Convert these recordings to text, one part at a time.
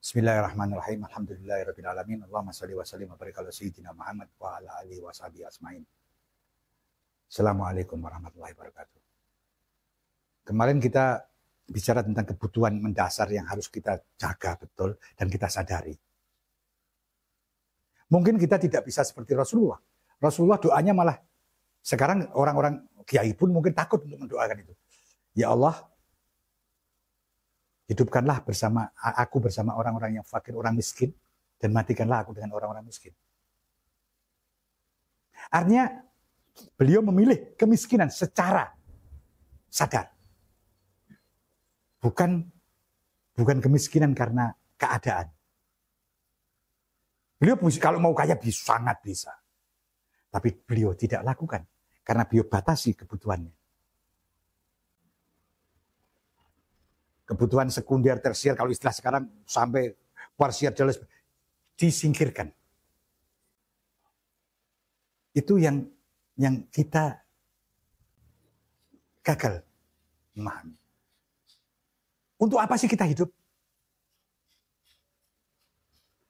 Bismillahirrahmanirrahim. Alhamdulillahirabbil alamin. Allahumma shalli wa sallim wa barik ala sayyidina Muhammad wa ala alihi wa sahbihi asmain. Assalamualaikum warahmatullahi wabarakatuh. Kemarin kita bicara tentang kebutuhan mendasar yang harus kita jaga betul dan kita sadari. Mungkin kita tidak bisa seperti Rasulullah. Rasulullah doanya malah sekarang orang-orang kiai pun mungkin takut untuk mendoakan itu. Ya Allah, hidupkanlah aku bersama orang-orang yang fakir, orang miskin, dan matikanlah aku dengan orang-orang miskin. Artinya beliau memilih kemiskinan secara sadar. Bukan kemiskinan karena keadaan. Beliau kalau mau kaya sangat bisa. Tapi beliau tidak lakukan karena beliau batasi kebutuhannya. Kebutuhan sekunder, tersier, kalau istilah sekarang sampai parsial jelas disingkirkan. Itu yang kita gagal memahami. Untuk apa sih kita hidup?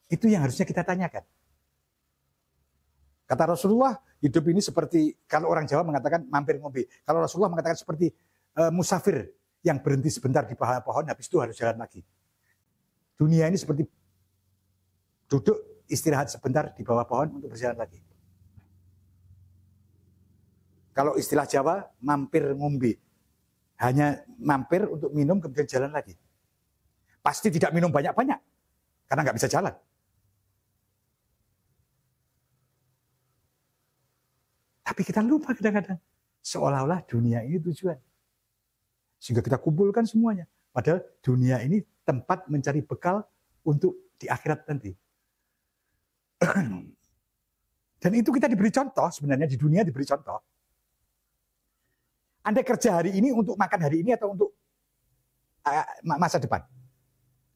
Itu yang harusnya kita tanyakan. Kata Rasulullah, hidup ini seperti, kalau orang Jawa mengatakan mampir ngombe. Kalau Rasulullah mengatakan seperti musafir yang berhenti sebentar di bawah pohon, habis itu harus jalan lagi. Dunia ini seperti duduk istirahat sebentar di bawah pohon untuk berjalan lagi. Kalau istilah Jawa, mampir ngombe. Hanya mampir untuk minum kemudian jalan lagi. Pasti tidak minum banyak-banyak, karena nggak bisa jalan. Tapi kita lupa kadang-kadang, seolah-olah dunia ini tujuan. Sehingga kita kumpulkan semuanya. Padahal dunia ini tempat mencari bekal untuk di akhirat nanti. Dan itu kita diberi contoh, sebenarnya di dunia diberi contoh. Anda kerja hari ini untuk makan hari ini atau untuk masa depan?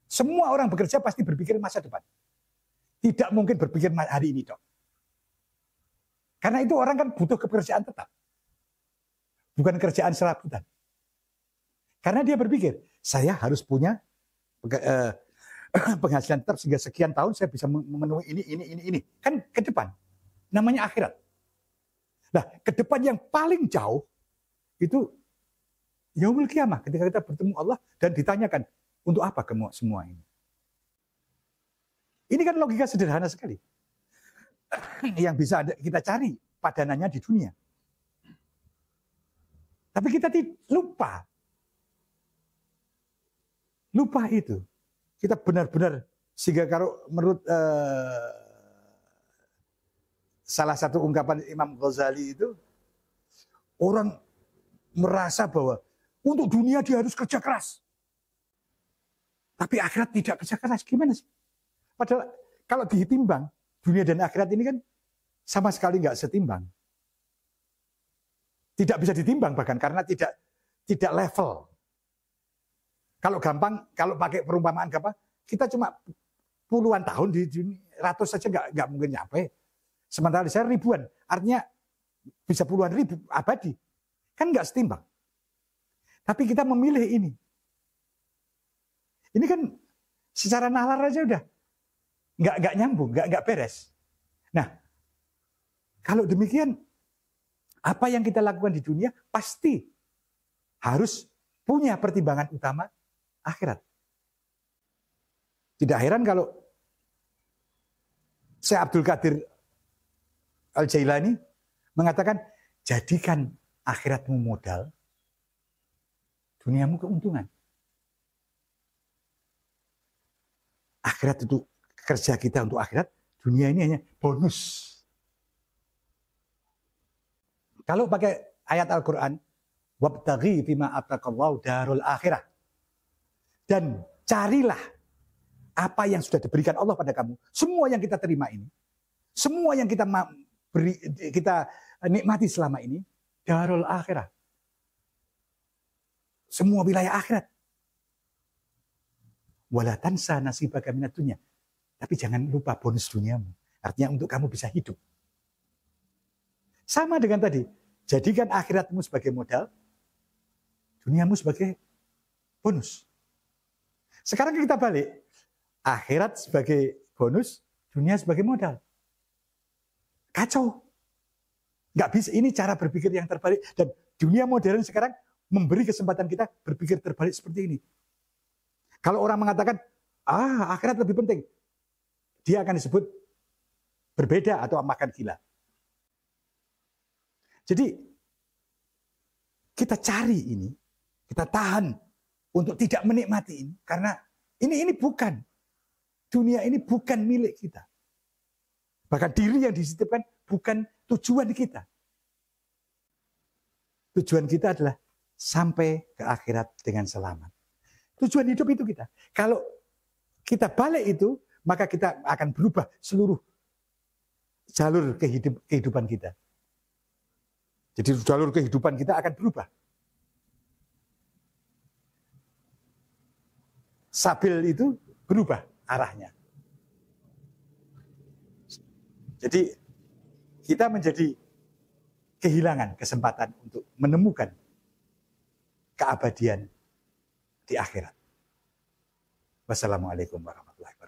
Semua orang bekerja pasti berpikir masa depan. Tidak mungkin berpikir hari ini, dok. Karena itu orang kan butuh pekerjaan tetap. Bukan kerjaan serabutan. Karena dia berpikir, saya harus punya penghasilan tetap sehingga sekian tahun saya bisa memenuhi ini. Kan ke depan. Namanya akhirat. Nah, ke depan yang paling jauh itu yaumul kiamah, ketika kita bertemu Allah dan ditanyakan, untuk apa kamu semua ini? Ini kan logika sederhana sekali. Yang bisa kita cari padanannya di dunia. Tapi kita lupa. Lupa itu. Kita benar-benar, sehingga kalau menurut salah satu ungkapan Imam Ghazali itu, orang merasa bahwa untuk dunia dia harus kerja keras. Tapi akhirat tidak kerja keras. Gimana sih? Padahal kalau ditimbang, dunia dan akhirat ini kan sama sekali nggak setimbang. Tidak bisa ditimbang bahkan karena tidak level. Kalau gampang, kalau pakai perumpamaan gampang, kita cuma puluhan tahun di dunia, ratus saja nggak mungkin nyampe. Sementara di saya ribuan, artinya bisa puluhan ribu abadi. Kan nggak setimbang. Tapi kita memilih ini. Ini kan secara nalar aja udah nggak nyambung, nggak beres. Nah, kalau demikian, apa yang kita lakukan di dunia pasti harus punya pertimbangan utama akhirat. Tidak heran kalau Syekh Abdul Qadir Al-Jailani mengatakan, jadikan akhiratmu modal, duniamu keuntungan. Akhirat itu kerja kita untuk akhirat, dunia ini hanya bonus. Kalau pakai ayat Al-Quran, wabtaghi fima ataqallahu darul akhirah. Dan carilah apa yang sudah diberikan Allah pada kamu. Semua yang kita terima ini, semua yang kita nikmati selama ini, darul akhirah. Semua wilayah akhirat. Wala tansa nasibaka minad dunya. Tapi jangan lupa bonus duniamu. Artinya untuk kamu bisa hidup. Sama dengan tadi. Jadikan akhiratmu sebagai modal, duniamu sebagai bonus. Sekarang kita balik. Akhirat sebagai bonus, dunia sebagai modal. Kacau. Nggak bisa, ini cara berpikir yang terbalik. Dan dunia modern sekarang memberi kesempatan kita berpikir terbalik seperti ini. Kalau orang mengatakan, akhirat lebih penting, dia akan disebut berbeda atau makan gila. Jadi, kita cari ini, kita tahan untuk tidak menikmati ini. Karena ini bukan, dunia ini bukan milik kita. Bahkan diri yang disitipkan bukan tujuan kita. Tujuan kita adalah sampai ke akhirat dengan selamat. Tujuan hidup itu kita. Kalau kita balik itu, maka kita akan berubah seluruh jalur kehidupan kita. Jadi jalur kehidupan kita akan berubah. Sabil itu berubah arahnya. Jadi kita menjadi kehilangan kesempatan untuk menemukan keabadian di akhirat. Wassalamualaikum warahmatullahi wabarakatuh.